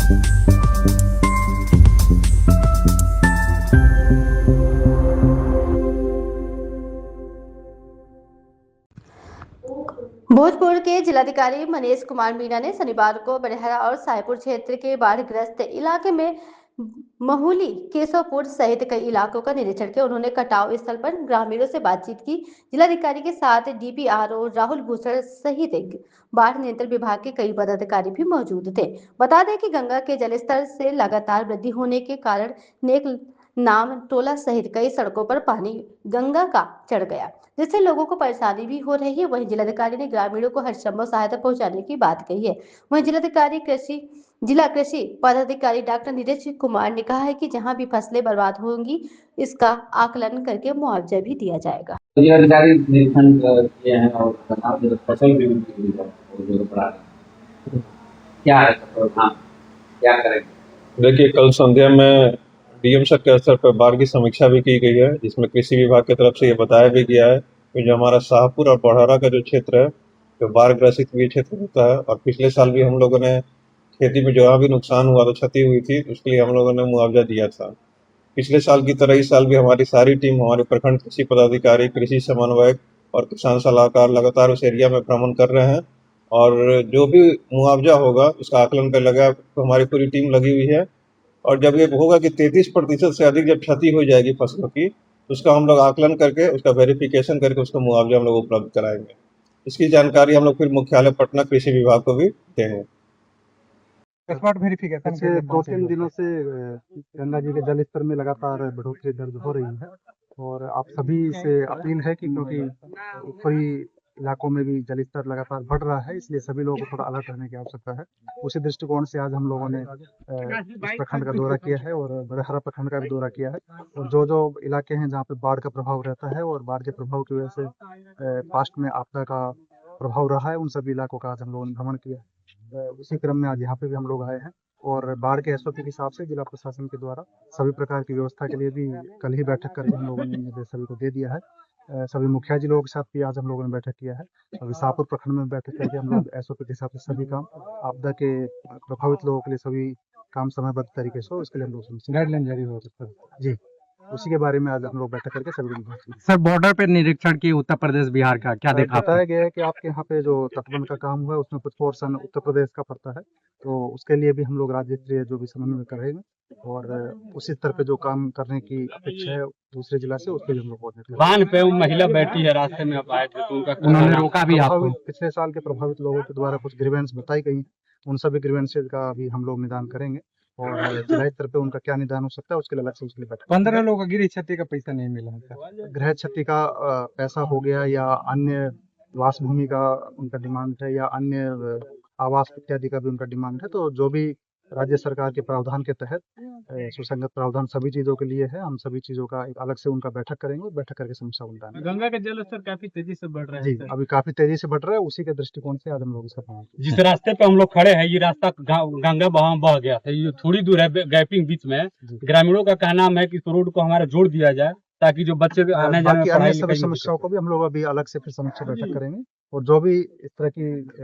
भोजपुर के जिलाधिकारी मनीष कुमार मीणा ने शनिवार को बड़हरा और सायपुर क्षेत्र के बाढ़ग्रस्त इलाके में महुली, केशवपुर सहित कई इलाकों का निरीक्षण किया। उन्होंने कटाव स्थल पर ग्रामीणों से बातचीत की। जिलाधिकारी के साथ डीपीआरओ राहुल भूषण सहित बाढ़ नियंत्रण विभाग के कई पदाधिकारी भी मौजूद थे। बता दें कि गंगा के जलस्तर से लगातार वृद्धि होने के कारण नेक नाम टोला सहित कई सड़कों पर पानी गंगा का चढ़ गया, जिससे लोगों को परेशानी भी हो रही है। वहीं जिलाधिकारी ने ग्रामीणों को हर संभव सहायता पहुंचाने की बात कही है। वहीं जिला कृषि पदाधिकारी डॉक्टर नीरज कुमार ने कहा है कि जहां भी फसलें बर्बाद होंगी, इसका आकलन करके मुआवजा भी दिया जाएगा। जिलाधिकारी निरीक्षण किए हैं और फसल भी क्या है, क्या करेंगे? देखिए, कल संध्या में डीएम सर के स्तर पर बाढ़ की समीक्षा भी की गई है, जिसमें कृषि विभाग की तरफ से ये बताया भी गया है कि जो हमारा शाहपुर और बड़हरा का जो क्षेत्र है, जो बाढ़ ग्रसित भी क्षेत्र होता है, और पिछले साल भी हम लोगों ने खेती में जहाँ भी नुकसान हुआ तो क्षति हुई थी, उसके लिए हम लोगों ने मुआवजा दिया था। पिछले साल की तरह इस साल भी हमारी सारी टीम, हमारे प्रखंड कृषि पदाधिकारी, कृषि समन्वयक और किसान सलाहकार लगातार उस एरिया में भ्रमण कर रहे हैं, और जो भी मुआवजा होगा उसका आकलन कर लगा तो हमारी पूरी टीम लगी हुई है। और जब ये होगा कि 33% से अधिक जब क्षति हो जाएगी फसलों की, तो उसका हम लोग आकलन करके उसका वेरिफिकेशन करके उसका मुआवजा हम लोग उपलब्ध कराएंगे। इसकी जानकारी हम लोग फिर मुख्यालय पटना कृषि विभाग को भी देंगे। स्पॉट वेरिफिकेशन से 2-3 दिनों से गंगा जी के जल स्तर में लगातार बढ़ोतरी दर्ज हो रही है, और आप सभी से अपील है कि क्योंकि ऊपरी इलाकों में भी जल स्तर लगातार बढ़ रहा है, इसलिए सभी लोगों को थोड़ा अलर्ट रहने की आवश्यकता है। उसी दृष्टिकोण से आज हम लोगों ने इस प्रखंड का दौरा किया है और बड़हरा प्रखंड का भी दौरा किया है, और जो इलाके हैं जहाँ पे बाढ़ का प्रभाव रहता है और बाढ़ के प्रभाव की वजह से पास्ट में आपदा का प्रभाव रहा है, उन सभी इलाकों का आज हम लोगों ने भ्रमण किया। उसी क्रम में आज यहाँ पे भी हम लोग आए हैं, और बाढ़ के एसओपी के हिसाब से जिला प्रशासन के द्वारा सभी प्रकार की व्यवस्था के लिए भी कल ही बैठक करके हम लोगों ने निर्देश सभी को दे दिया है। सभी मुखिया जी लोगों के साथ भी आज हम लोगों ने बैठक किया है। अभी शाहपुर प्रखंड में बैठक करके हम लोग एसओपी के हिसाब से सभी काम, आपदा के प्रभावित लोगों के लिए सभी काम समयबद्ध तरीके से, इसके लिए हम लोग गाइडलाइन जारी हो सकता है जी, उसी के बारे में आज हम लोग बैठक करके सभी लोग। सर, बॉर्डर पे निरीक्षण की उत्तर प्रदेश बिहार का क्या देखा? बताया गया है कि आपके यहाँ पे जो तटबंध का काम हुआ है उसमें कुछ पोर्शन उत्तर प्रदेश का पड़ता है, तो उसके लिए भी हम लोग राज्य स्तरीय जो भी समन्वय करेंगे, और उसी स्तर पे जो काम करने की अपेक्षा है दूसरे जिला से, उसके लिए हम लोग बांध पे महिला बैठी है, रास्ते में आप आए थे तो उन्होंने रोका भी आपको? पिछले साल के प्रभावित लोगों के द्वारा कुछ ग्रीवेंस बताई गई, उन सभी ग्रीवेंसेज का भी हम लोग निदान करेंगे, और जिला स्तर पे उनका क्या निदान हो सकता है उसके लिए अलग से उसके लिए बैठक। 15 लोगों का गृह क्षति का पैसा नहीं मिला है। गृह क्षति का पैसा हो गया, या अन्य वास भूमि का उनका डिमांड है, या अन्य आवास इत्यादि का भी उनका डिमांड है, तो जो भी राज्य सरकार के प्रावधान के तहत सुसंगत प्रावधान सभी चीजों के लिए है, हम सभी चीजों का एक अलग से उनका बैठक करेंगे, बैठक करके समस्या उठाएंगे। गंगा का जलस्तर काफी तेजी से बढ़ रहा है जी, अभी काफी तेजी से बढ़ रहा है, उसी के दृष्टिकोण से आज हम लोग इसका जिस रास्ते पे हम लोग खड़े हैं, ये रास्ता गंगा बह गया था, ये थोड़ी दूर है गैपिंग बीच में। ग्रामीणों का कहना है कि इस रोड को हमारा जोड़ दिया जाए ताकि जो बच्चे आने जाने में अन्य सभी समस्याओं को भी हम लोग अभी अलग से फिर समीक्षा बैठक करेंगे, और जो भी इस तरह की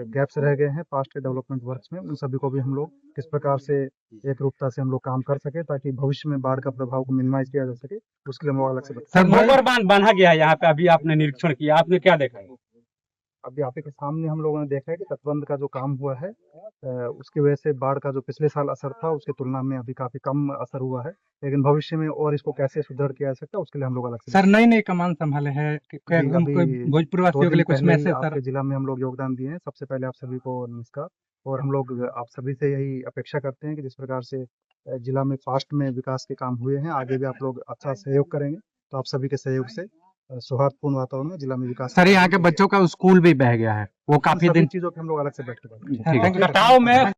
गैप्स रह गए हैं पास्ट के डेवलपमेंट वर्क्स में, उन सभी को भी हम लोग किस प्रकार से एक रूपता से हम लोग काम कर सके ताकि भविष्य में बाढ़ का प्रभाव को मिनिमाइज किया जा सके, उसके लिए हम लोग अलग से। सर, गोबर बांध बना गया है यहाँ पे, अभी आपने निरीक्षण किया, आपने क्या देखा है? अभी आप के सामने हम लोगों ने देखा है कि तटबंध का जो काम हुआ है, उसकी वजह से बाढ़ का जो पिछले साल असर था उसकी तुलना में अभी काफी कम असर हुआ है, लेकिन भविष्य में और इसको कैसे सुदृढ़ किया जा सकता है उसके लिए हम लोग अलग से। सर, नई कमान संभाले हैं भोजपुर वासियों के लिए कुछ मैसेज आपके जिला में हम लोग योगदान दिए हैं, सबसे पहले आप सभी को नमस्कार, और हम लोग आप सभी से यही अपेक्षा करते हैं कि जिस प्रकार से जिला में फास्ट में विकास के काम हुए हैं, आगे भी आप लोग अच्छा सहयोग करेंगे, तो आप सभी के सहयोग से सौहार्दपूर्ण वातावरण में जिला में विकास। सर, यहाँ के बच्चों का स्कूल भी बह गया है, वो काफी दिन चीजों के हम लोग अलग से बैठ के